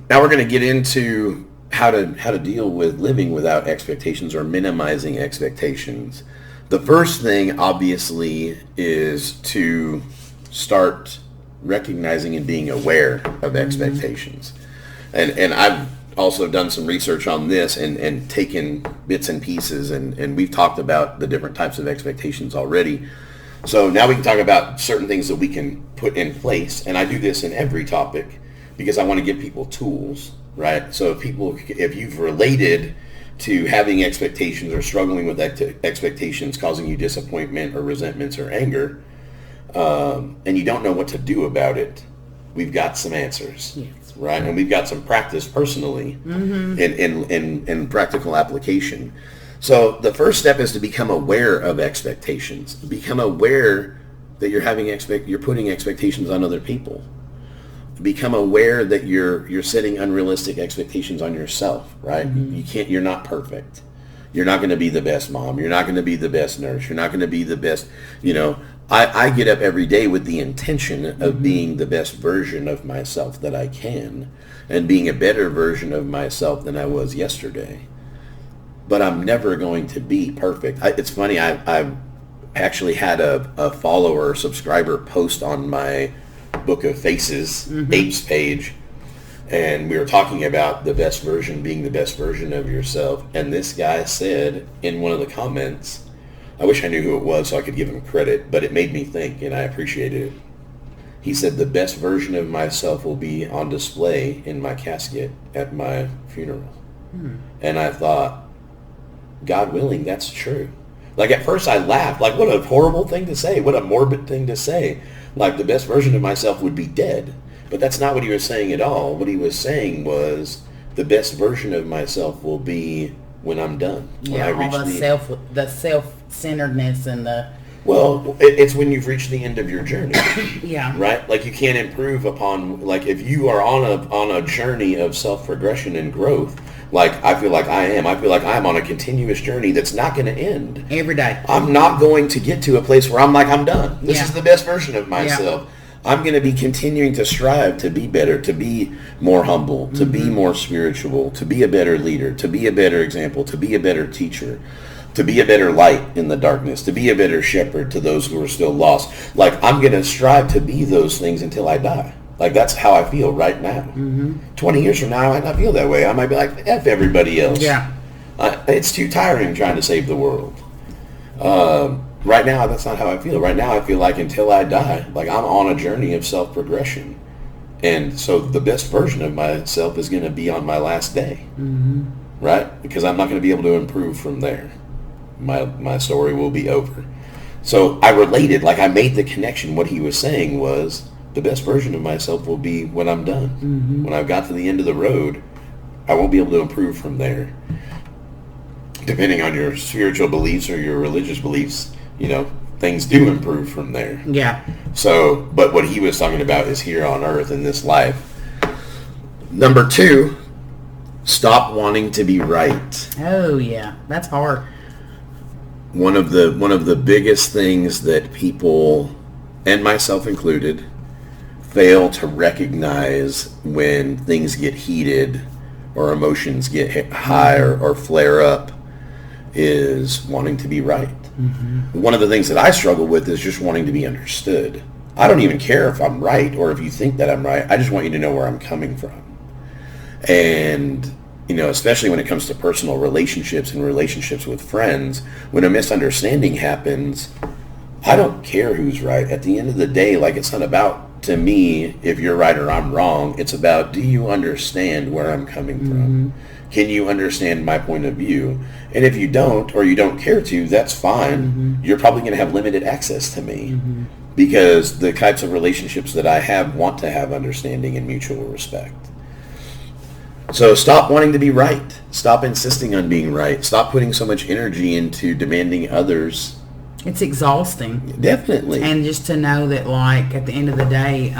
Now we're going to get into how to deal with living without expectations or minimizing expectations. The first thing, obviously, is to start recognizing and being aware of expectations. And I've also done some research on this and taken bits and pieces, and we've talked about the different types of expectations already. So now we can talk about certain things that we can put in place, and I do this in every topic because I want to give people tools, right? So if you've related to having expectations or struggling with expectations causing you disappointment or resentments or anger, and you don't know what to do about it, we've got some answers, Yes. right? And we've got some practice personally in practical application. So the first step is to become aware of expectations. Become aware that you're putting expectations on other people. Become aware that you're setting unrealistic expectations on yourself, right? You're not perfect. You're not going to be the best mom. You're not going to be the best nurse. You're not going to be the best, I get up every day with the intention of being the best version of myself that I can and being a better version of myself than I was yesterday. But I'm never going to be perfect. It's funny, I've actually had a follower or subscriber post on my Book of Faces, A.P.E.S page, and we were talking about the best version, being the best version of yourself. And this guy said in one of the comments, I wish I knew who it was so I could give him credit, but it made me think and I appreciated it. He said, the best version of myself will be on display in my casket at my funeral. And I thought, God willing, that's true. Like at first I laughed, like what a horrible thing to say, what a morbid thing to say. Like the best version of myself would be dead. But that's not what he was saying at all. What he was saying was the best version of myself will be when I'm done. When I reach the self-centeredness and the... Well, it's when you've reached the end of your journey. Yeah. Right? Like you can't improve upon, like if you are on a journey of self-progression and growth, like I feel like I'm on a continuous journey that's not going to end. Every day. I'm not going to get to a place where I'm like, I'm done. This Yeah. is the best version of myself. Yeah. I'm going to be continuing to strive to be better, to be more humble, to be more spiritual, to be a better leader, to be a better example, to be a better teacher, to be a better light in the darkness, to be a better shepherd to those who are still lost. Like I'm going to strive to be those things until I die. Like that's how I feel right now. 20 years from now, I might not feel that way. I might be like, F everybody else. Yeah. It's too tiring trying to save the world. Right now, that's not how I feel. Right now, I feel like until I die, like I'm on a journey of self-progression. And so the best version of myself is going to be on my last day. Right? Because I'm not going to be able to improve from there. My story will be over. So I related, like I made the connection. What he was saying was, the best version of myself will be when I'm done. When I've got to the end of the road, I won't be able to improve from there. Depending on your spiritual beliefs or your religious beliefs, things do improve from there. Yeah. So, but what he was talking about is here on earth in this life. Number 2, stop wanting to be right. Oh yeah, that's hard. One of the biggest things that people, and myself included, fail to recognize when things get heated or emotions get high or flare up is wanting to be right. One of the things that I struggle with is just wanting to be understood. I don't even care if I'm right or if you think that I'm right. I just want you to know where I'm coming from. And, especially when it comes to personal relationships and relationships with friends, when a misunderstanding happens, I don't care who's right. At the end of the day, like it's not about, to me, if you're right or I'm wrong. It's about, do you understand where I'm coming from? Can you understand my point of view? And if you don't, or you don't care to, that's fine. You're probably going to have limited access to me because the types of relationships that I have want to have understanding and mutual respect. So stop wanting to be right. Stop insisting on being right. Stop putting so much energy into demanding others. It's exhausting. Definitely. And just to know that, like, at the end of the day,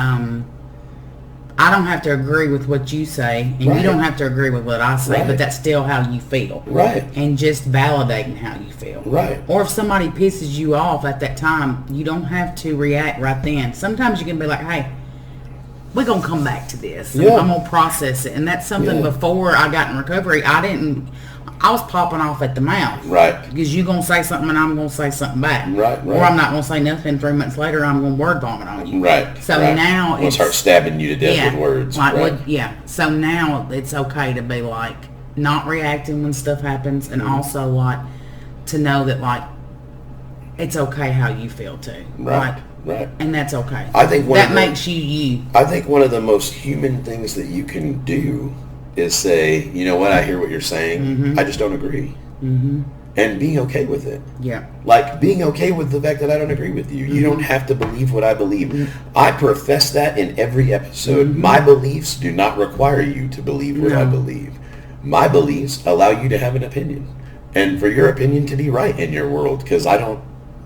I don't have to agree with what you say, and you don't have to agree with what I say, but that's still how you feel. Right. And just validating how you feel. Right. Or if somebody pisses you off at that time, you don't have to react right then. Sometimes you can be like, hey, we're going to come back to this. Yeah. I'm going to process it. And that's something before I got in recovery, I was popping off at the mouth. Right. Because you're going to say something and I'm going to say something back. Right. Or I'm not going to say nothing. 3 months later, I'm going to word vomit on you. Right. So now we'll start stabbing you to death with words. Like, so now it's okay to be like, not reacting when stuff happens, and also like to know that like it's okay how you feel too. Right. And that's okay. I think that makes you. I think one of the most human things that you can do is say, you know what, I hear what you're saying. I just don't agree. And being okay with it. Yeah. Like being okay with the fact that I don't agree with you. You don't have to believe what I believe. I profess that in every episode. My beliefs do not require you to believe what I believe. My beliefs allow you to have an opinion. And for your opinion to be right in your world, because I'm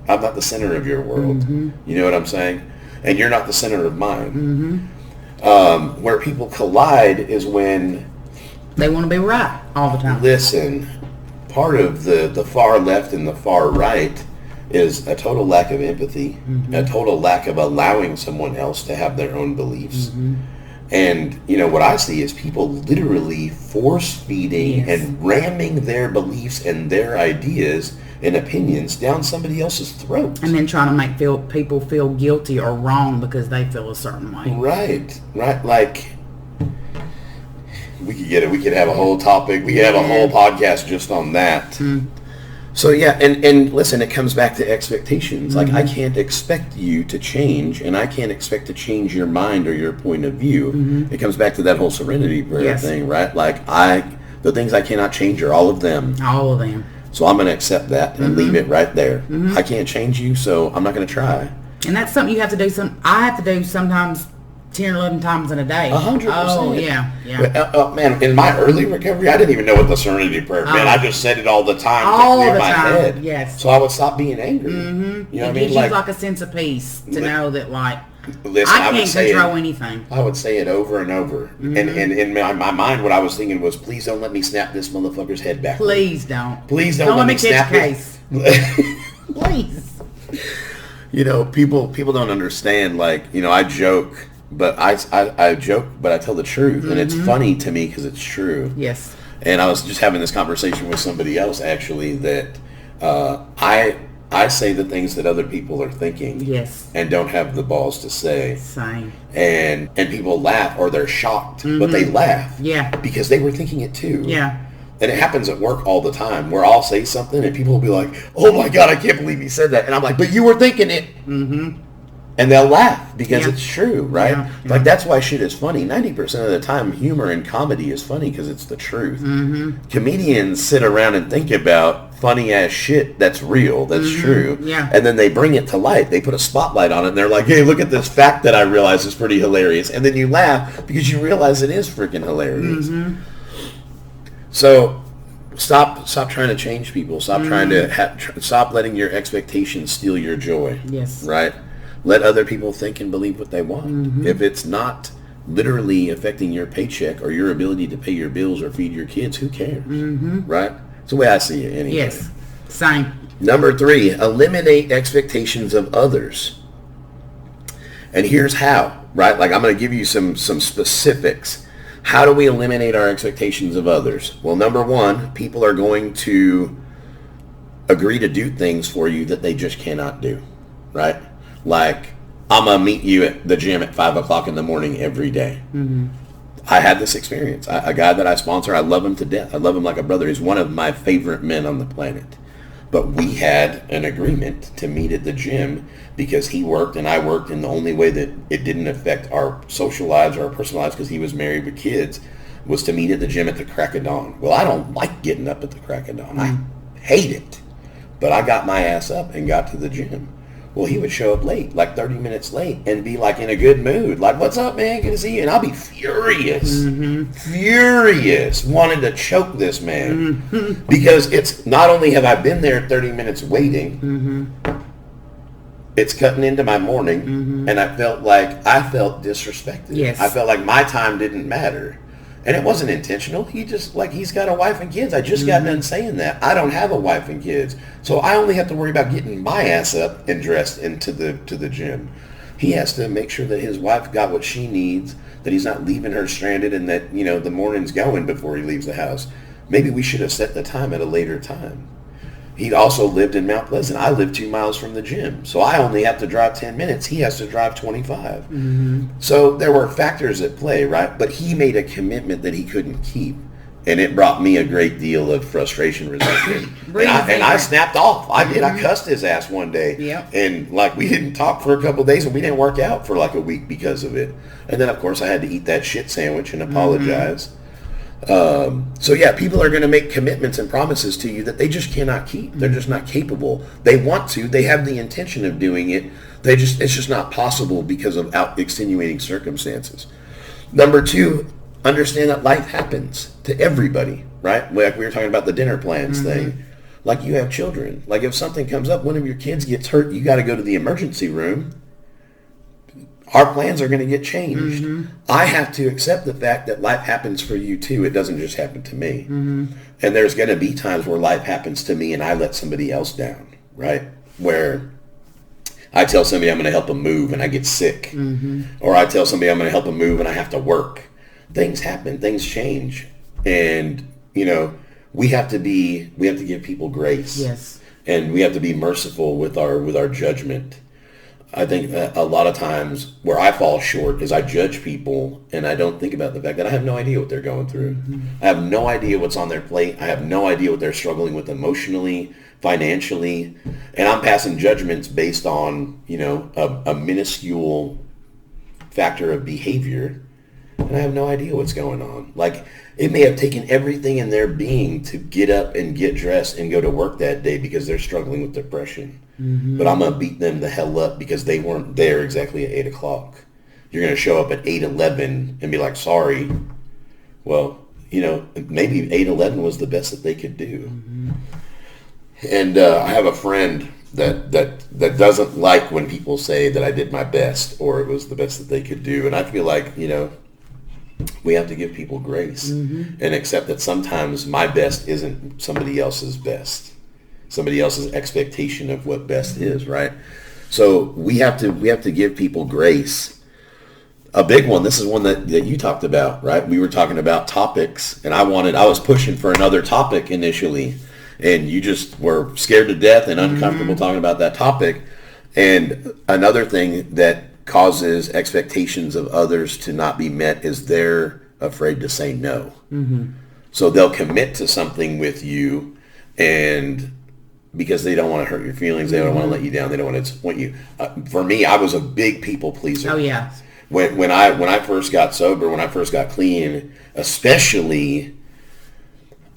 not the center of your world. You know what I'm saying? And you're not the center of mine. Where people collide is when they want to be right all the time. Listen, part of the far left and the far right is a total lack of empathy, a total lack of allowing someone else to have their own beliefs. And, you know, what I see is people literally force-feeding and ramming their beliefs and their ideas and opinions down somebody else's throat. And then trying to make people feel guilty or wrong because they feel a certain way. Right. Like, we could have a whole topic. We could have a whole podcast just on that. So yeah, and listen, it comes back to expectations. Like, I can't expect you to change, and I can't expect to change your mind or your point of view. It comes back to that whole serenity prayer thing, right? Like, the things I cannot change are all of them. All of them. So I'm going to accept that and leave it right there. I can't change you, so I'm not going to try. And that's something you have to do. I have to do sometimes 10 or 11 times in a day. 100%. Oh, yeah. But, man, in my early recovery, I didn't even know what the serenity prayer meant. I just said it all the time. All in the my time, head. yes. So I would stop being angry. You know what I mean? It gives you like a sense of peace to know that, like, listen, I can't control anything. I would say it over and over. And in my mind, what I was thinking was, please don't let me snap this motherfucker's head back. Please don't. Please don't let me snap case. Please. You know, people don't understand. Like, you know, I joke, but I joke, but I tell the truth, and it's funny to me because it's true. Yes. And I was just having this conversation with somebody else actually that I say the things that other people are thinking. Yes. And don't have the balls to say. Same. And people laugh or they're shocked, but they laugh. Yeah. Because they were thinking it too. Yeah. And it happens at work all the time where I'll say something and people will be like, oh my God, I can't believe you said that. And I'm like, but you were thinking it. And they'll laugh because it's true, right? Yeah. Like, that's why shit is funny. 90% of the time, humor and comedy is funny because it's the truth. Comedians sit around and think about funny-ass shit that's real, that's true. Yeah. And then they bring it to light. They put a spotlight on it, and they're like, hey, look at this fact that I realize is pretty hilarious. And then you laugh because you realize it is freaking hilarious. So stop trying to change people. Stop trying to stop letting your expectations steal your joy. Yes. Right? Let other people think and believe what they want. If it's not literally affecting your paycheck or your ability to pay your bills or feed your kids, who cares? Right? It's the way I see it anyway. Yes. Same. Number 3, eliminate expectations of others. And here's how, right? Like, I'm going to give you some specifics. How do we eliminate our expectations of others? Well, number 1, people are going to agree to do things for you that they just cannot do, right? Like, I'm going to meet you at the gym at 5 o'clock in the morning every day. I had this experience. A guy that I sponsor, I love him to death. I love him like a brother. He's one of my favorite men on the planet. But we had an agreement to meet at the gym because he worked and I worked, and the only way that it didn't affect our social lives or our personal lives, because he was married with kids, was to meet at the gym at the crack of dawn. Well, I don't like getting up at the crack of dawn. I hate it. But I got my ass up and got to the gym. Well, he would show up late, like 30 minutes late, and be like in a good mood. Like, what's up, man? Good to see you. And I'll be furious. Furious. Wanting to choke this man. Because it's not only have I been there 30 minutes waiting, it's cutting into my morning, and I felt disrespected. Yes. I felt like my time didn't matter. And it wasn't intentional. He's got a wife and kids. I just got done saying that. I don't have a wife and kids. So I only have to worry about getting my ass up and dressed into the gym. He has to make sure that his wife got what she needs, that he's not leaving her stranded, and that, the morning's going before he leaves the house. Maybe we should have set the time at a later time. He also lived in Mount Pleasant. I live 2 miles from the gym, so I only have to drive 10 minutes. He has to drive 25. So there were factors at play, right? But he made a commitment that he couldn't keep. And it brought me a great deal of frustration, resentment. and I snapped off. I did. I cussed his ass one day. Yep. And we didn't talk for a couple of days, and we didn't work out for a week because of it. And then, of course, I had to eat that shit sandwich and apologize. So yeah, people are going to make commitments and promises to you that they just cannot keep. They're just not capable. They want to. They have the intention of doing it. It's just not possible because of extenuating circumstances. Number 2, understand that life happens to everybody, right? Like we were talking about the dinner plans thing. Like you have children. Like if something comes up, one of your kids gets hurt, you got to go to the emergency room. Our plans are going to get changed. I have to accept the fact that life happens for you too. It doesn't just happen to me. And there's going to be times where life happens to me and I let somebody else down, right? Where I tell somebody I'm going to help them move and I get sick. Or I tell somebody I'm going to help them move and I have to work. Things happen. Things change. And, we have to give people grace. Yes. And we have to be merciful with our judgment. I think a lot of times where I fall short is I judge people and I don't think about the fact that I have no idea what they're going through. I have no idea what's on their plate. I have no idea what they're struggling with emotionally, financially, and I'm passing judgments based on, a minuscule factor of behavior, and I have no idea what's going on. Like, it may have taken everything in their being to get up and get dressed and go to work that day because they're struggling with depression. But I'm going to beat them the hell up because they weren't there exactly at 8 o'clock. You're going to show up at 8:11 and be like, sorry. Well, maybe 8:11 was the best that they could do. And I have a friend that doesn't like when people say that I did my best or it was the best that they could do. And I feel like, we have to give people grace and accept that sometimes my best isn't somebody else's best. Somebody else's expectation of what best is, right? So we have to give people grace. A big one, this is one that you talked about, right? We were talking about topics, and I was pushing for another topic initially, and you just were scared to death and uncomfortable talking about that topic. And another thing that causes expectations of others to not be met is they're afraid to say no. So they'll commit to something with you, and because they don't want to hurt your feelings, they don't want to let you down, they don't want to disappoint you. For me, I was a big people pleaser. Oh yeah. When I first got sober, when I first got clean, especially,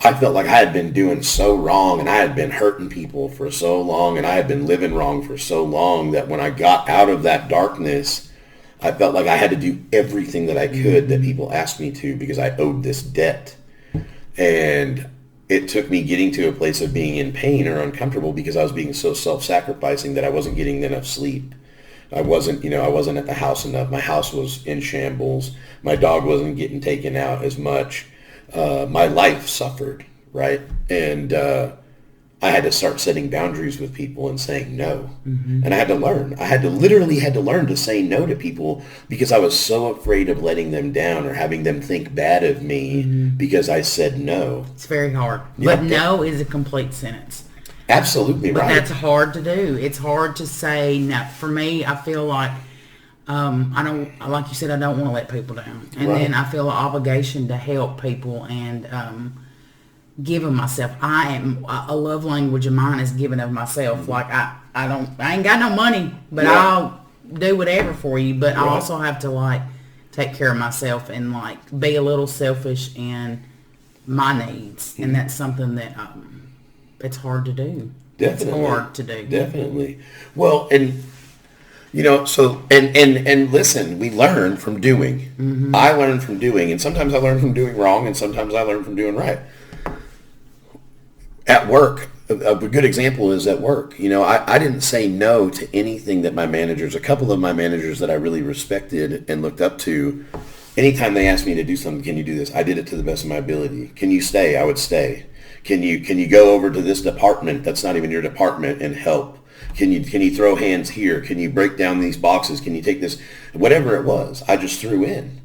I felt like I had been doing so wrong and I had been hurting people for so long and I had been living wrong for so long that when I got out of that darkness, I felt like I had to do everything that I could that people asked me to because I owed this debt. And it took me getting to a place of being in pain or uncomfortable because I was being so self-sacrificing that I wasn't getting enough sleep. I wasn't at the house enough. My house was in shambles. My dog wasn't getting taken out as much. My life suffered, right? And I had to start setting boundaries with people and saying no. And I had to learn. Literally had to learn to say no to people because I was so afraid of letting them down or having them think bad of me because I said no. It's very hard. Yep. But no is a complete sentence. Absolutely but right. That's hard to do. It's hard to say no. For me, I feel like I don't, like you said, I don't want to let people down. And then I feel an obligation to help people and give of myself. A love language of mine is giving of myself. Like I ain't got no money, but I'll do whatever for you. But I also have to like take care of myself and like be a little selfish in my needs. And that's something that it's hard to do. Definitely. It's hard to do. Definitely. Well, and so and listen, we learn from doing. I learn from doing, and sometimes I learn from doing wrong, and sometimes I learn from doing right. At work, a good example is at work. I didn't say no to anything that a couple of my managers that I really respected and looked up to, anytime they asked me to do something, can you do this? I did it to the best of my ability. Can you stay? I would stay. Can you go over to this department that's not even your department and help? Can you throw hands here? Can you break down these boxes? Can you take this? Whatever it was, I just threw in.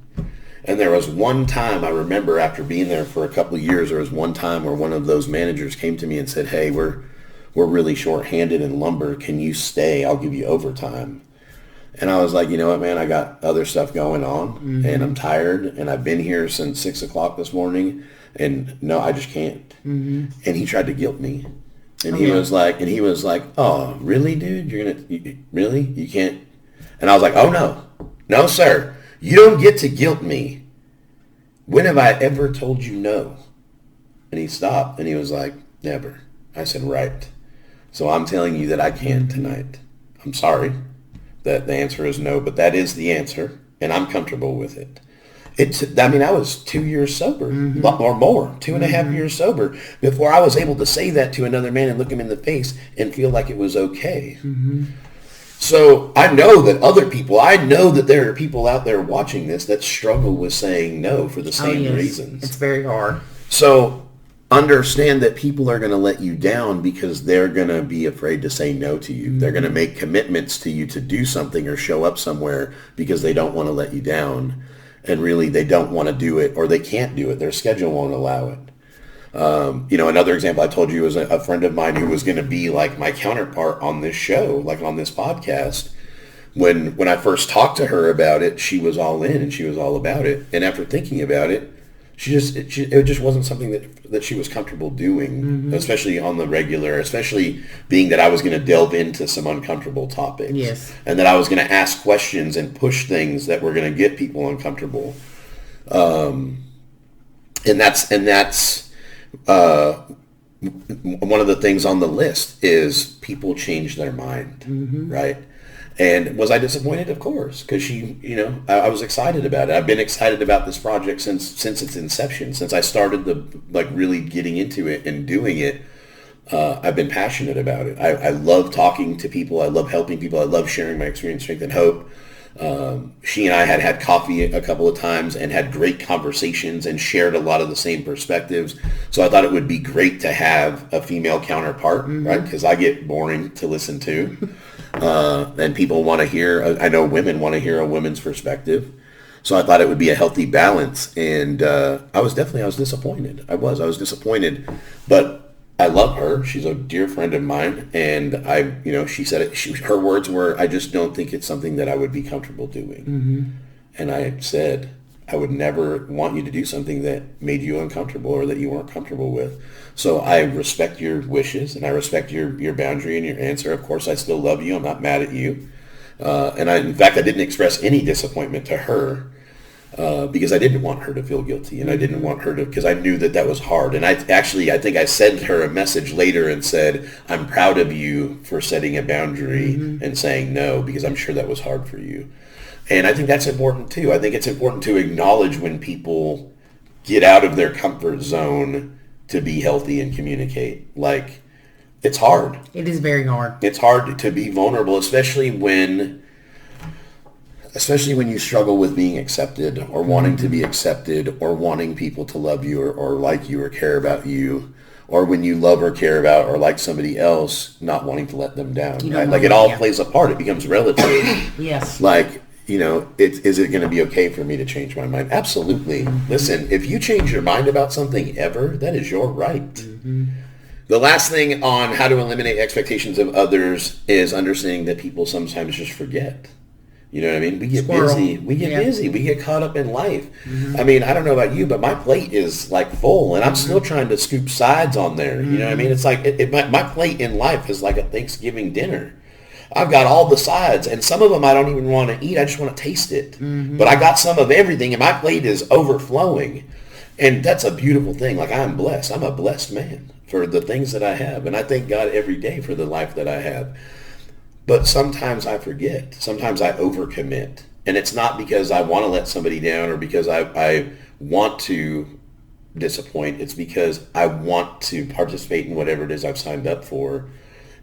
And there was one time I remember after being there for a couple of years, there was one time where one of those managers came to me and said, hey, we're really short-handed in lumber. Can you stay? I'll give you overtime. And I was like, you know what, man, I got other stuff going on and I'm tired and I've been here since 6 o'clock this morning and no, I just can't. And he tried to guilt me. And he was like, oh, really, dude? Really? You can't? And I was like, oh, no, sir. You don't get to guilt me. When have I ever told you no? And he stopped and he was like, never. I said, right. So I'm telling you that I can't tonight. I'm sorry that the answer is no, but that is the answer, and I'm comfortable with it. I was 2 years sober, or more, 2.5 years sober, before I was able to say that to another man and look him in the face and feel like it was okay. So I know that there are people out there watching this that struggle with saying no for the same reasons. It's very hard. So understand that people are going to let you down because they're going to be afraid to say no to you. They're going to make commitments to you to do something or show up somewhere because they don't want to let you down. And really, they don't want to do it or they can't do it. Their schedule won't allow it. Another example I told you was a friend of mine who was going to be like my counterpart on this show, like on this podcast. When I first talked to her about it, she was all in and she was all about it. And after thinking about it, it just wasn't something that she was comfortable doing, especially on the regular, especially being that I was going to delve into some uncomfortable topics. Yes. And that I was going to ask questions and push things that were going to get people uncomfortable. And that's one of the things on the list is people change their mind, right? And was I disappointed? Of course, because I was excited about it. I've been excited about this project since its inception, since I started really getting into it and doing it. I've been passionate about it. I love talking to people. I love helping people. I love sharing my experience, strength, and hope. She and I had coffee a couple of times and had great conversations and shared a lot of the same perspectives. So I thought it would be great to have a female counterpart, right? Because I get boring to listen to. And people want to hear, I know women want to hear a woman's perspective. So I thought it would be a healthy balance. And I was disappointed. I was disappointed. But I love her. She's a dear friend of mine. And she said it. Her words were, I just don't think it's something that I would be comfortable doing. And I said, I would never want you to do something that made you uncomfortable or that you weren't comfortable with. So I respect your wishes and I respect your boundary and your answer. Of course, I still love you. I'm not mad at you. In fact, I didn't express any disappointment to her because I didn't want her to feel guilty and I didn't want her to, because I knew that was hard. And I think I sent her a message later and said, I'm proud of you for setting a boundary and saying no, because I'm sure that was hard for you. And I think that's important too. I think it's important to acknowledge when people get out of their comfort zone to be healthy and communicate. Like, it's hard. It is very hard. It's hard to be vulnerable, especially when you struggle with being accepted or wanting to be accepted or wanting people to love you or like you or care about you, or when you love or care about or like somebody else, not wanting to let them down. Right? Like, it all plays a part. It becomes relative. Yes. Like, is it going to be okay for me to change my mind? Absolutely. Listen, if you change your mind about something ever, that is your right. The last thing on how to eliminate expectations of others is understanding that people sometimes just forget. You know what I mean? We get busy. We get caught up in life. I mean, I don't know about you, but my plate is like full and I'm still trying to scoop sides on there. You know what I mean? It's like my plate in life is like a Thanksgiving dinner. I've got all the sides, and some of them I don't even want to eat. I just want to taste it. But I got some of everything, and my plate is overflowing. And that's a beautiful thing. Like, I'm blessed. I'm a blessed man for the things that I have. And I thank God every day for the life that I have. But sometimes I forget. Sometimes I overcommit. And it's not because I want to let somebody down or because I want to disappoint. It's because I want to participate in whatever it is I've signed up for.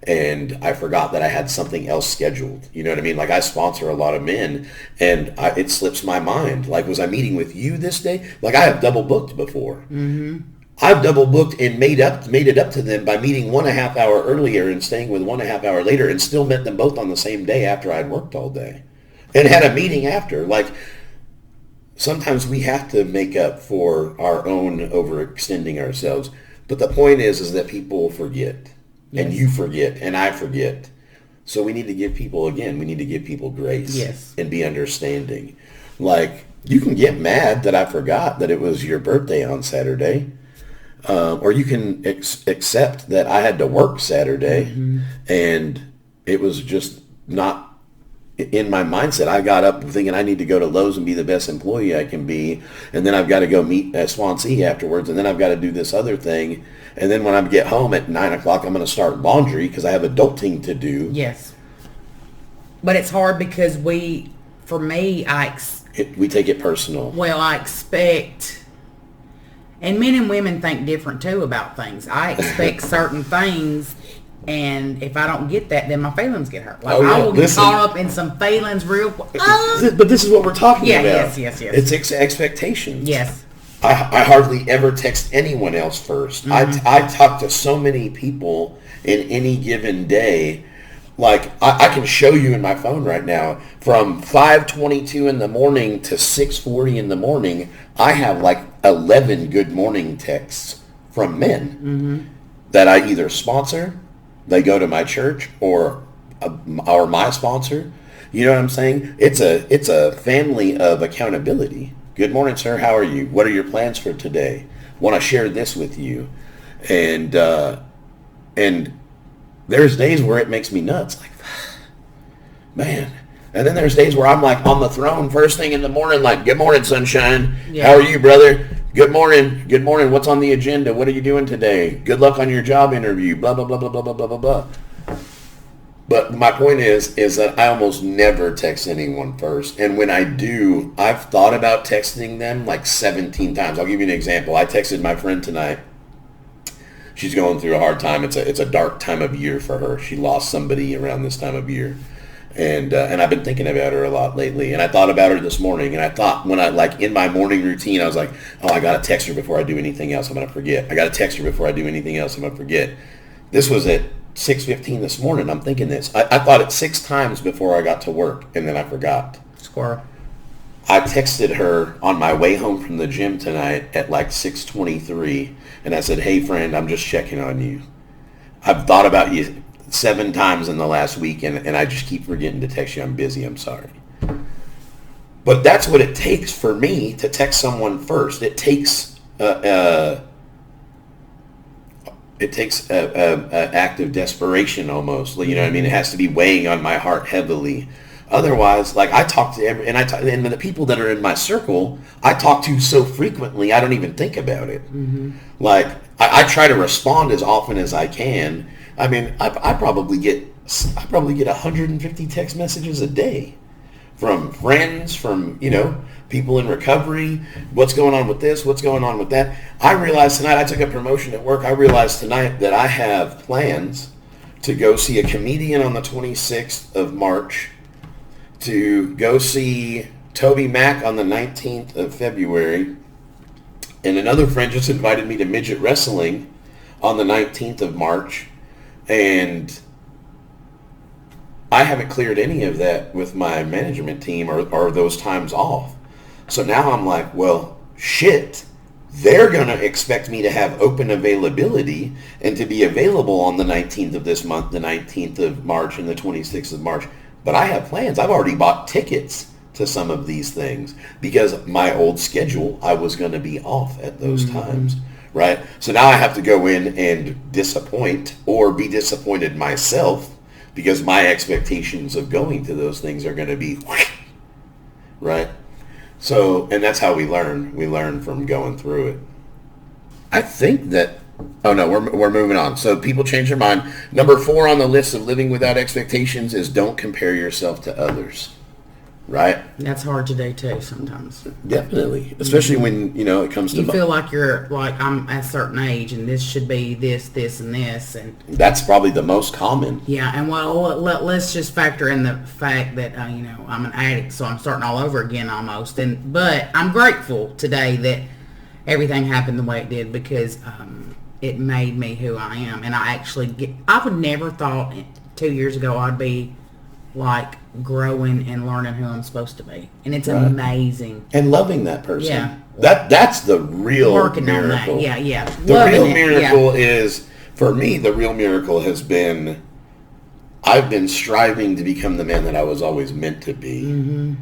And I forgot that I had something else scheduled. You know what I mean? Like, I sponsor a lot of men, and it slips my mind. Like, was I meeting with you this day? Like, I have double booked before. I've double booked and made it up to them by meeting 1.5 hour earlier and staying with 1.5 hour later, and still met them both on the same day after I'd worked all day, and had a meeting after. Like, sometimes we have to make up for our own overextending ourselves. But the point is that people forget, and you forget, and I forget. So we need to give people grace, yes, and be understanding. Like, you can get mad that I forgot that it was your birthday on Saturday. Or you can accept that I had to work Saturday, and it was just not in my mindset. I got up thinking I need to go to Lowe's and be the best employee I can be, and then I've got to go meet at Swansea afterwards, and then I've got to do this other thing, and then when I get home at 9 o'clock, I'm going to start laundry because I have adulting to do. Yes. But it's hard because we take it personal. Well, I expect... And men and women think different, too, about things. I expect certain things, and if I don't get that, then my feelings get hurt. Like, I will get caught up in some feelings real quick. But this is what we're talking about. Yes. It's expectations. Yes. I hardly ever text anyone else first. Mm-hmm. I talk to so many people in any given day. Like, I can show you in my phone right now, from 5:22 in the morning to 6:40 in the morning, I have like 11 good morning texts from men that I either sponsor, they go to my church, or my sponsor. You know what I'm saying? It's a family of accountability. Good morning, sir. How are you? What are your plans for today? Want to share this with you. And there's days where it makes me nuts. Like, man. And then there's days where I'm like on the throne first thing in the morning, like, good morning, sunshine. Yeah. How are you, brother? Good morning. Good morning. What's on the agenda? What are you doing today? Good luck on your job interview. Blah, blah, blah, blah, blah, blah, blah, blah, blah. But my point is that I almost never text anyone first. And when I do, I've thought about texting them like 17 times. I'll give you an example. I texted my friend tonight. She's going through a hard time. It's a dark time of year for her. She lost somebody around this time of year. And I've been thinking about her a lot lately. And I thought about her this morning. And I thought, when I, like, in my morning routine, I was like, oh, I got to text her before I do anything else. I'm going to forget. I got to text her before I do anything else. I'm going to forget. This was at 6:15 this morning. I'm thinking this. I thought it 6 times before I got to work, and then I forgot. Squirrel. I texted her on my way home from the gym tonight at like 6:23, and I said, hey, friend, I'm just checking on you. I've thought about you 7 times in the last week, and I just keep forgetting to text you. I'm busy. I'm sorry. But that's what it takes for me to text someone first. It takes an act of desperation almost. You know what I mean? It has to be weighing on my heart heavily. Otherwise, like, I talk to and the people that are in my circle, I talk to so frequently, I don't even think about it. Mm-hmm. Like, I try to respond as often as I can. I mean, I probably get 150 text messages a day from friends, from, people in recovery. What's going on with this? What's going on with that? I realized tonight, I took a promotion at work. I realized tonight that I have plans to go see a comedian on the 26th of March, to go see Toby Mack on the 19th of February, and another friend just invited me to midget wrestling on the 19th of March, and I haven't cleared any of that with my management team or those times off. So now I'm like, well, shit, they're going to expect me to have open availability and to be available on the 19th of this month, the 19th of March, and the 26th of March. But I have plans. I've already bought tickets to some of these things because my old schedule, I was going to be off at those times, right? So now I have to go in and disappoint or be disappointed myself because my expectations of going to those things are going to be, right? So, and that's how we learn. We learn from going through it. I think that, oh no, we're moving on. So people change their mind. Number 4 on the list of living without expectations is don't compare yourself to others, right? That's hard to do too sometimes. Definitely, especially when, it comes to... You feel like you're, like, I'm at a certain age and this should be this, and this. And that's probably the most common. Yeah, and well, let's just factor in the fact that, I'm an addict, so I'm starting all over again almost. But I'm grateful today that everything happened the way it did because it made me who I am. And I would never thought 2 years ago I'd be like growing and learning who I'm supposed to be. And it's amazing. And loving that person. Yeah. That's the real Working miracle. on that. Yeah. The real miracle is, for me, the real miracle has been, I've been striving to become the man that I was always meant to be. Mm-hmm.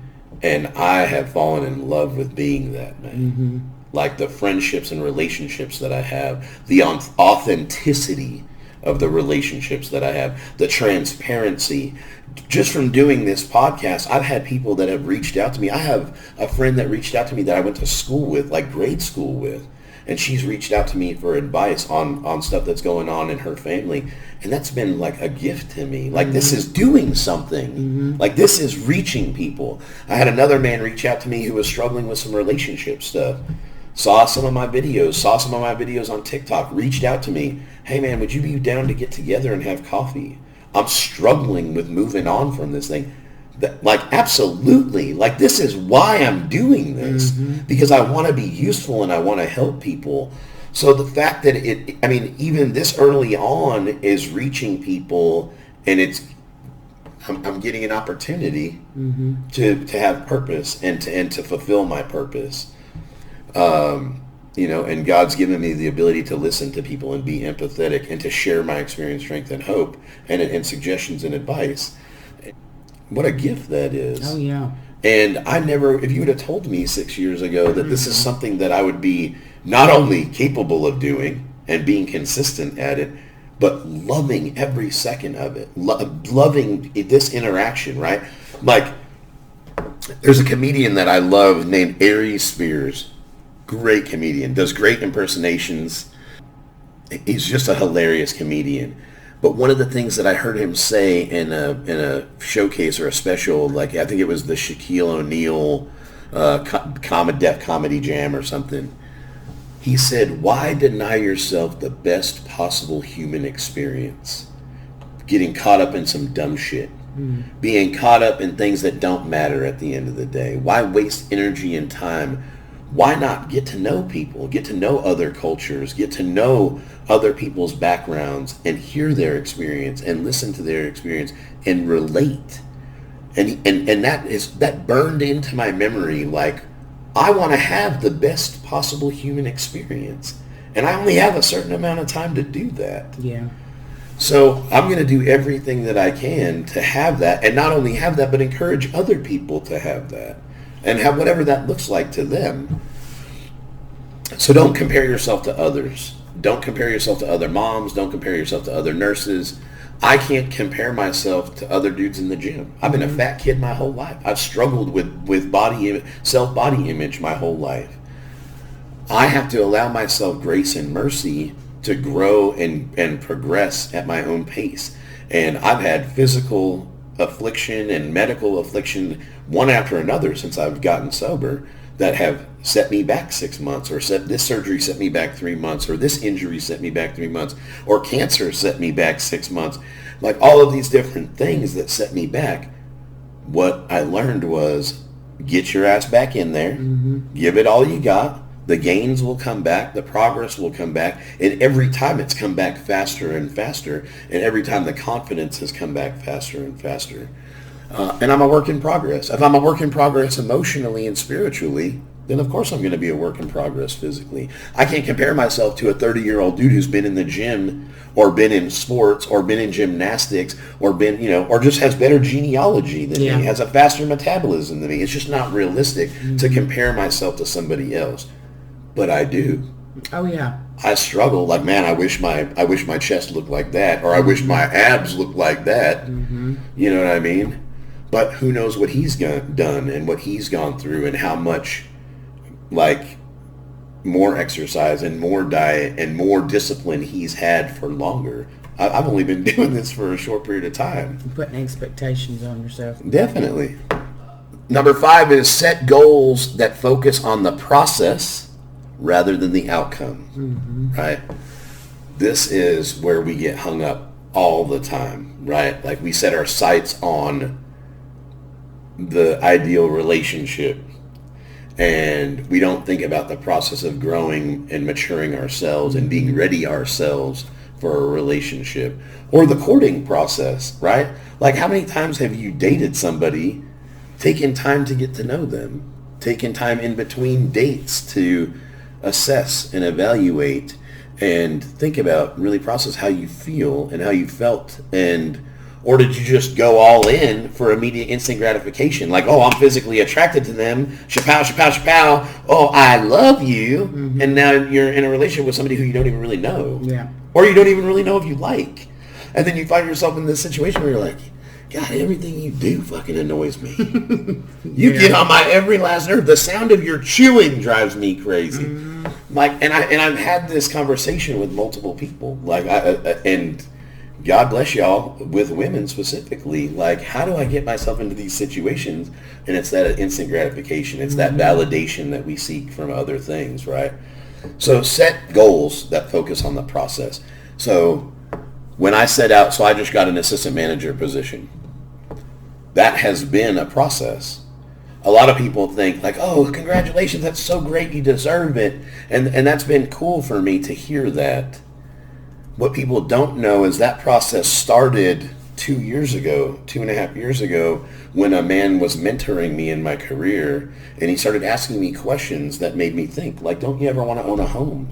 And I have fallen in love with being that man. Mm-hmm. Like the friendships and relationships that I have, the authenticity of the relationships that I have, the transparency. Just from doing this podcast, I've had people that have reached out to me. I have a friend that reached out to me that I went to school with, like grade school with, and she's reached out to me for advice on stuff that's going on in her family. And that's been like a gift to me. Like, this is doing something. Mm-hmm. Like, this is reaching people. I had another man reach out to me who was struggling with some relationship stuff. Saw some of my videos on TikTok, reached out to me. Hey man, would you be down to get together and have coffee? I'm struggling with moving on from this thing. Like, absolutely. Like, this is why I'm doing this. Mm-hmm. Because I want to be useful and I want to help people. So the fact that even this early on is reaching people, and I'm getting an opportunity mm-hmm. to have purpose and to fulfill my purpose. And God's given me the ability to listen to people and be empathetic and to share my experience, strength, and hope and suggestions and advice. What a gift that is. Oh, yeah. And if you would have told me 6 years ago that this is something that I would be not only capable of doing and being consistent at it, but loving every second of it, loving this interaction, right? Like, there's a comedian that I love named A.P.E.S. Spears. Great comedian, does great impersonations. He's just a hilarious comedian. But one of the things that I heard him say in a showcase or a special, like I think it was the Shaquille O'Neal Def Comedy Jam or something, he said, why deny yourself the best possible human experience? Getting caught up in some dumb shit. Being caught up in things that don't matter at the end of the day. Why waste energy and time? Why not get to know people, get to know other cultures, get to know other people's backgrounds and hear their experience and listen to their experience and relate? And that burned into my memory. Like, I want to have the best possible human experience. And I only have a certain amount of time to do that. Yeah. So I'm going to do everything that I can to have that, and not only have that, but encourage other people to have that. And have whatever that looks like to them. So don't compare yourself to others. Don't compare yourself to other moms. Don't compare yourself to other nurses. I can't compare myself to other dudes in the gym. I've been a fat kid my whole life. I've struggled with self-body image my whole life. I have to allow myself grace and mercy to grow and progress at my own pace. And I've had physical affliction and medical affliction one after another since I've gotten sober that have set me back 6 months, or this surgery set me back 3 months, or this injury set me back 3 months, or cancer set me back 6 months. Like, all of these different things that set me back. What I learned was, get your ass back in there, give it all you got. The gains will come back, the progress will come back, and every time it's come back faster and faster, and every time the confidence has come back faster and faster. And I'm a work in progress. If I'm a work in progress emotionally and spiritually, then of course I'm going to be a work in progress physically. I can't compare myself to a 30-year-old dude who's been in the gym, or been in sports, or been in gymnastics, or or just has better genealogy than me, has a faster metabolism than me. It's just not realistic to compare myself to somebody else. But I do. Oh yeah. I struggle. Like, man, I wish my chest looked like that, or I wish my abs looked like that. You know what I mean? But who knows what he's done and what he's gone through, and how much, like, more exercise and more diet and more discipline he's had for longer. I've only been doing this for a short period of time. You're putting expectations on yourself. Definitely. Number 5 is set goals that focus on the process rather than the outcome, right? This is where we get hung up all the time, right? Like, we set our sights on the ideal relationship, And we don't think about the process of growing and maturing ourselves and being ready ourselves for a relationship, or the courting process, right? Like, how many times have you dated somebody, taken time to get to know them, taken time in between dates to assess and evaluate and think about, really process how you feel and how you felt, and or did you just go all in for immediate instant gratification? Like, oh, I'm physically attracted to them. Chapow, chapow, chapow. Oh, I love you. And now you're in a relationship with somebody who you don't even really know. Yeah. Or you don't even really know if you like. And then you find yourself in this situation where you're like, God, everything you do fucking annoys me. You get on my every last nerve. The sound of your chewing drives me crazy. Like, and I've had this conversation with multiple people. Like, and God bless y'all, with women specifically. Like, how do I get myself into these situations? And it's that instant gratification. It's that validation that we seek from other things, right? So set goals that focus on the process. So when I set out, so I just got an assistant manager position. That has been a process. A lot of people think like, oh, congratulations, that's so great, you deserve it. And that's been cool for me to hear that. What people don't know is that process started 2 years ago, 2.5 years ago, when a man was mentoring me in my career, and he started asking me questions that made me think, like, don't you ever want to own a home?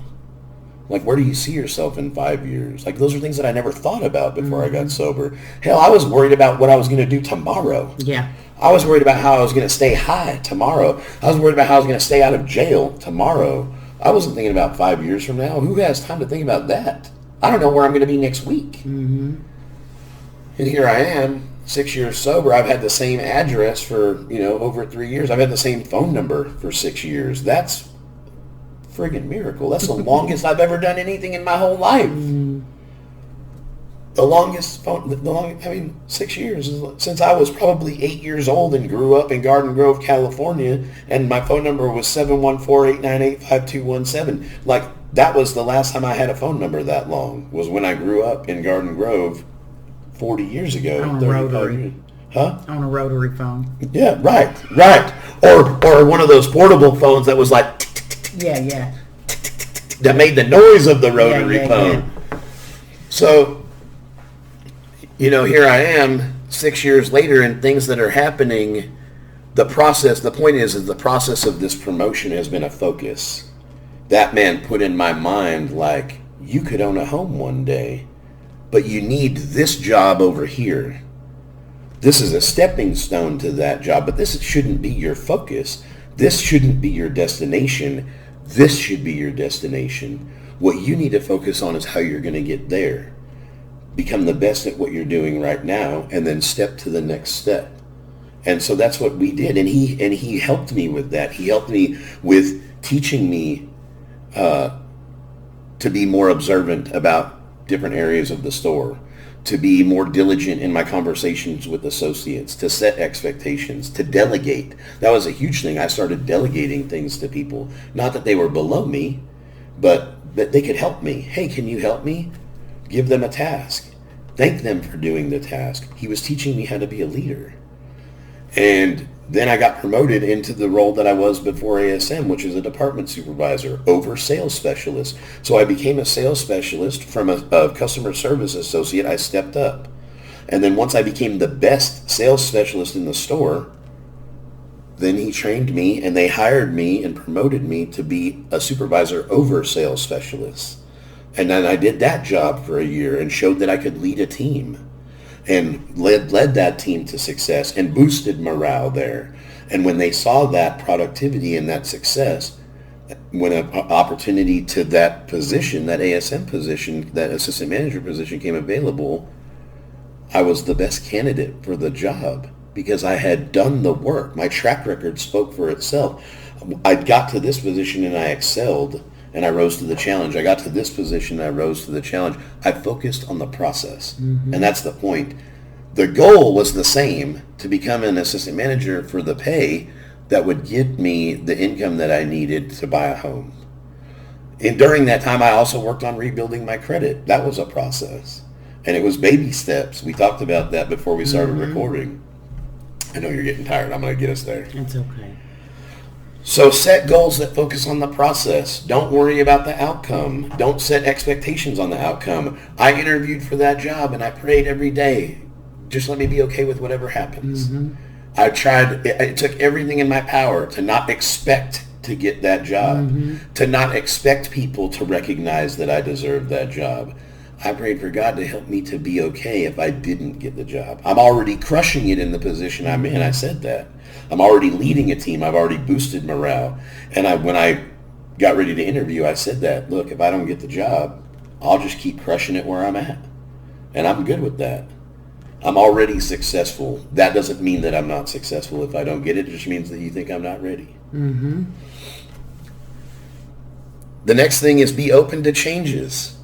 Like, where do you see yourself in 5 years? Like, those are things that I never thought about before I got sober. Hell, I was worried about what I was going to do tomorrow. Yeah. I was worried about how I was going to stay high tomorrow. I was worried about how I was going to stay out of jail tomorrow. I wasn't thinking about 5 years from now. Who has time to think about that? I don't know where I'm going to be next week. And here I am, 6 years sober. I've had the same address for, over 3 years. I've had the same phone number for 6 years. That's friggin' miracle. That's the longest I've ever done anything in my whole life. The longest phone, 6 years, since I was probably 8 years old and grew up in Garden Grove, California, and my phone number was 714-898-5217. Like, that was the last time I had a phone number that long, was when I grew up in Garden Grove 40 years ago. On a rotary. Years. Huh? On a rotary phone. Yeah, right. Or one of those portable phones that was like, Yeah. that made the noise of the rotary phone. Yeah. So, here I am 6 years later, and things that are happening, the point is the process of this promotion has been a focus. That man put in my mind, like, you could own a home one day, but you need this job over here. This is a stepping stone to that job, but this shouldn't be your focus. This shouldn't be your destination. This should be your destination. What you need to focus on is how you're going to get there. Become the best at what you're doing right now, and then step to the next step. And so that's what we did. And he helped me with that. He helped me with teaching me to be more observant about different areas of the store, to be more diligent in my conversations with associates, to set expectations, to delegate. That was a huge thing. I started delegating things to people. Not that they were below me, but that they could help me. Hey, can you help me? Give them a task. Thank them for doing the task. He was teaching me how to be a leader. And then I got promoted into the role that I was before ASM, which is a department supervisor over sales specialist. So I became a sales specialist. From a customer service associate, I stepped up. And then once I became the best sales specialist in the store, then he trained me, and they hired me and promoted me to be a supervisor over sales specialists. And then I did that job for a year and showed that I could lead a team, and led that team to success and boosted morale there. And when they saw that productivity and that success, when an opportunity to that position, that ASM position, that assistant manager position came available, I was the best candidate for the job because I had done the work. My track record spoke for itself. I got to this position and I excelled, and I rose to the challenge. I got to this position and I rose to the challenge. I focused on the process. And that's the point. The goal was the same, to become an assistant manager for the pay that would get me the income that I needed to buy a home. And during that time, I also worked on rebuilding my credit. That was a process. And it was baby steps. We talked about that before we started recording. I know you're getting tired. I'm going to get us there. It's okay. So set goals that focus on the process. Don't worry about the outcome. Don't set expectations on the outcome. I interviewed for that job and I prayed every day. Just let me be okay with whatever happens. I tried, it took everything in my power to not expect to get that job, to not expect people to recognize that I deserved that job. I prayed for God to help me to be okay if I didn't get the job. I'm already crushing it in the position I'm in. I said that. I'm already leading a team. I've already boosted morale. And when I got ready to interview, I said that, look, if I don't get the job, I'll just keep crushing it where I'm at. And I'm good with that. I'm already successful. That doesn't mean that I'm not successful if I don't get it. It just means that you think I'm not ready. The next thing is be open to changes.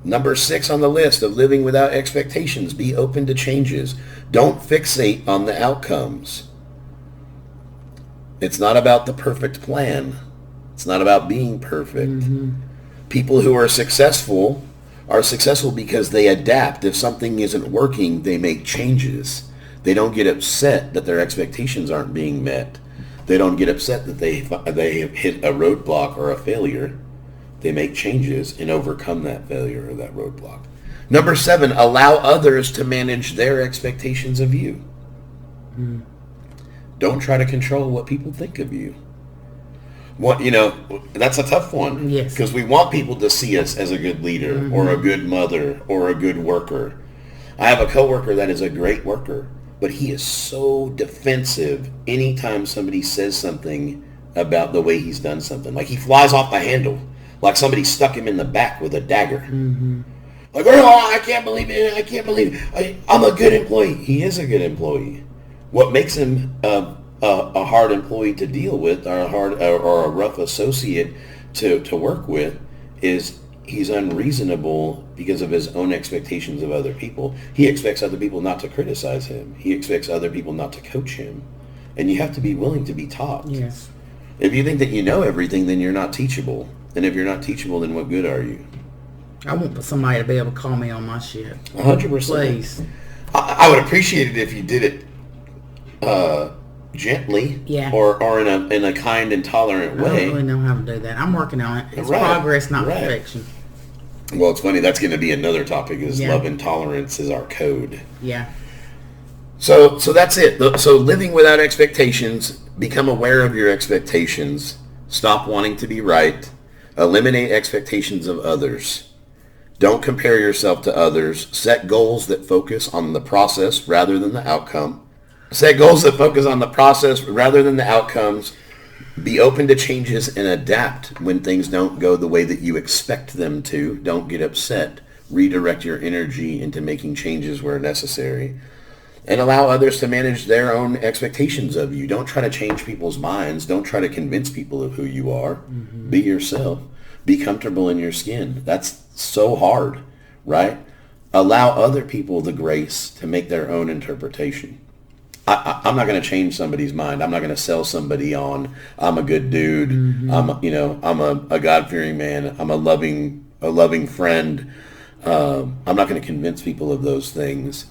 Number 6 on the list of living without expectations, be open to changes. Don't fixate on the outcomes. It's not about the perfect plan. It's not about being perfect. People who are successful because they adapt. If something isn't working, they make changes. They don't get upset that their expectations aren't being met. They don't get upset that they have hit a roadblock or a failure. They make changes and overcome that failure or that roadblock. Number 7, allow others to manage their expectations of you. Don't try to control what people think of you. That's a tough one. Yes. Because we want people to see us as a good leader or a good mother or a good worker. I have a coworker that is a great worker, but he is so defensive anytime somebody says something about the way he's done something. Like he flies off the handle, like somebody stuck him in the back with a dagger. Like, oh, I can't believe it. I can't believe it. I'm a good employee. He is a good employee. What makes him a hard employee to deal with, or a rough associate to work with, is he's unreasonable because of his own expectations of other people. He expects other people not to criticize him. He expects other people not to coach him. And you have to be willing to be taught. Yes. If you think that you know everything, then you're not teachable. And if you're not teachable, then what good are you? I want somebody to be able to call me on my shit. 100%. Please. I would appreciate it if you did it gently, or in a kind and tolerant way. I don't really know how to do that. I'm working on it. It's progress, not perfection. Well, it's funny. That's going to be another topic. Is love and tolerance is our code. Yeah. So that's it. So living without expectations. Become aware of your expectations. Stop wanting to be right. Eliminate expectations of others. Don't compare yourself to others. Set goals that focus on the process rather than the outcome. Set goals that focus on the process rather than the outcomes. Be open to changes and adapt when things don't go the way that you expect them to. Don't get upset. Redirect your energy into making changes where necessary. And allow others to manage their own expectations of you. Don't try to change people's minds. Don't try to convince people of who you are. Be yourself. Be comfortable in your skin. That's so hard, right? Allow other people the grace to make their own interpretation. I'm not going to change somebody's mind. I'm not going to sell somebody on, I'm a good dude. I'm a God-fearing man. I'm a loving friend. I'm not going to convince people of those things.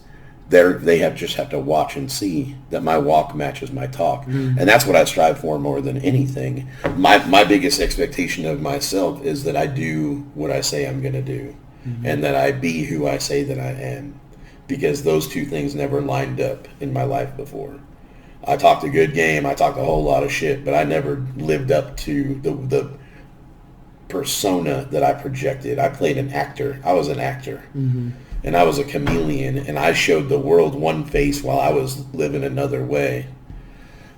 They just have to watch and see that my walk matches my talk. And that's what I strive for more than anything. My biggest expectation of myself is that I do what I say I'm going to do, and that I be who I say that I am. Because those two things never lined up in my life before. I talked a good game. I talked a whole lot of shit, but I never lived up to the persona that I projected. I played an actor. I was an actor. And I was a chameleon, and I showed the world one face while I was living another way.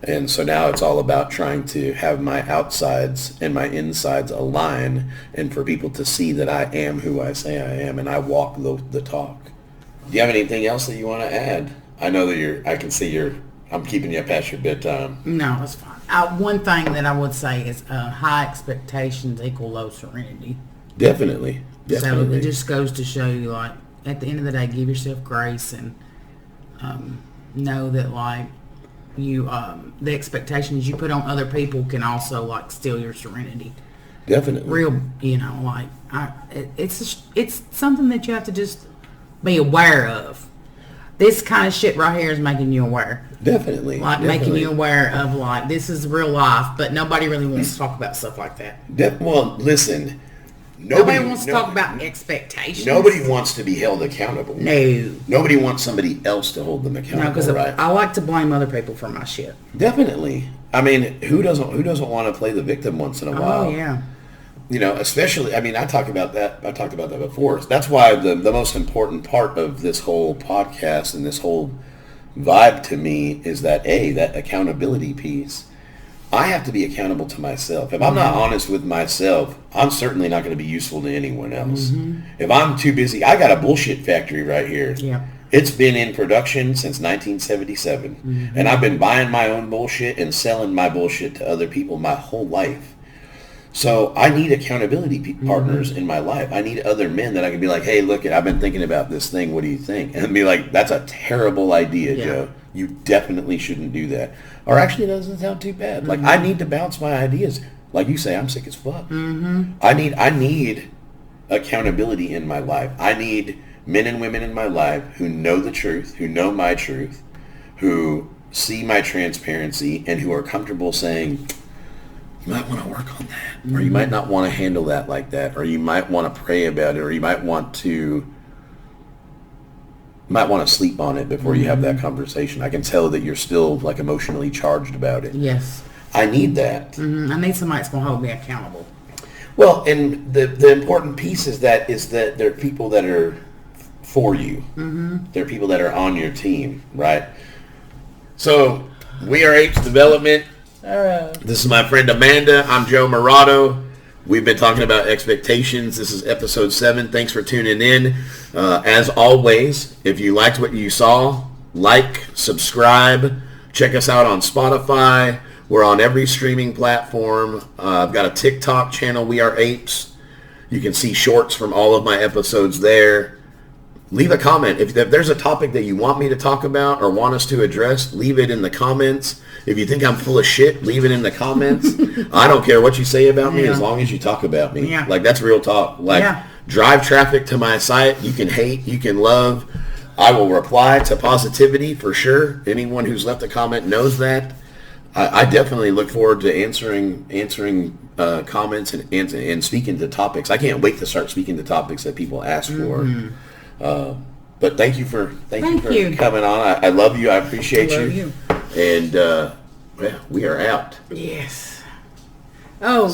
And so now it's all about trying to have my outsides and my insides align, and for people to see that I am who I say I am, and I walk the talk. Do you have anything else that you want to add? I know that I can see I'm keeping you past your bedtime. No, it's fine. One thing that I would say is high expectations equal low serenity. Definitely. So it just goes to show you, like, at the end of the day, give yourself grace and know that, like, you the expectations you put on other people can also, like, steal your serenity. Definitely. Real, it's something that you have to just be aware of. this kind of shit right here is making you aware. Definitely. Like making you aware of like, this is real life, but nobody really wants to talk about stuff like that. Well, listen. Nobody wants to talk about expectations. Nobody wants to be held accountable. No. Nobody wants somebody else to hold them accountable. No, because right? I like to blame other people for my shit. Definitely. I mean, who doesn't want to play the victim once in a while? Oh yeah. You know, especially, I mean, I talked about that before. That's why the most important part of this whole podcast and this whole vibe to me is that accountability piece. I have to be accountable to myself. If I'm not honest with myself, I'm certainly not going to be useful to anyone else. If I'm too busy, I got a bullshit factory right here. Yeah. It's been in production since 1977. And I've been buying my own bullshit and selling my bullshit to other people my whole life. So I need accountability partners in my life. I need other men that I can be like, hey, look, I've been thinking about this thing. What do you think? And be like, that's a terrible idea, Joe. You definitely shouldn't do that. Or actually, it doesn't sound too bad. Like, I need to bounce my ideas. Like you say, I'm sick as fuck. I need accountability in my life. I need men and women in my life who know the truth, who know my truth, who see my transparency, and who are comfortable saying, you might want to work on that, or you might not want to handle that like that, or you might want to pray about it, or you might want to sleep on it before you have that conversation. I can tell that you're still like emotionally charged about it. Yes. I need that. I need somebody that's going to hold me accountable. Well, and the important piece is that there are people that are for you. There are people that are on your team, right? So we are A.P.E.S Development. This is my friend Amanda. I'm Joe Murato. We've been talking about expectations. This is episode 7. Thanks for tuning in. As always, if you liked what you saw, like, subscribe, check us out on Spotify. We're on every streaming platform. I've got a TikTok channel, We Are A.P.E.S. You can see shorts from all of my episodes there. Leave a comment. If there's a topic that you want me to talk about or want us to address, leave it in the comments. If you think I'm full of shit, leave it in the comments. I don't care what you say about me as long as you talk about me. Yeah. Like, that's real talk. Like, drive traffic to my site. You can hate, you can love. I will reply to positivity for sure. Anyone who's left a comment knows that. I definitely look forward to answering comments and speaking to topics. I can't wait to start speaking to topics that people ask for. But thank you for coming on. I love you. I appreciate you. And we are out. Yes. Oh, Lord.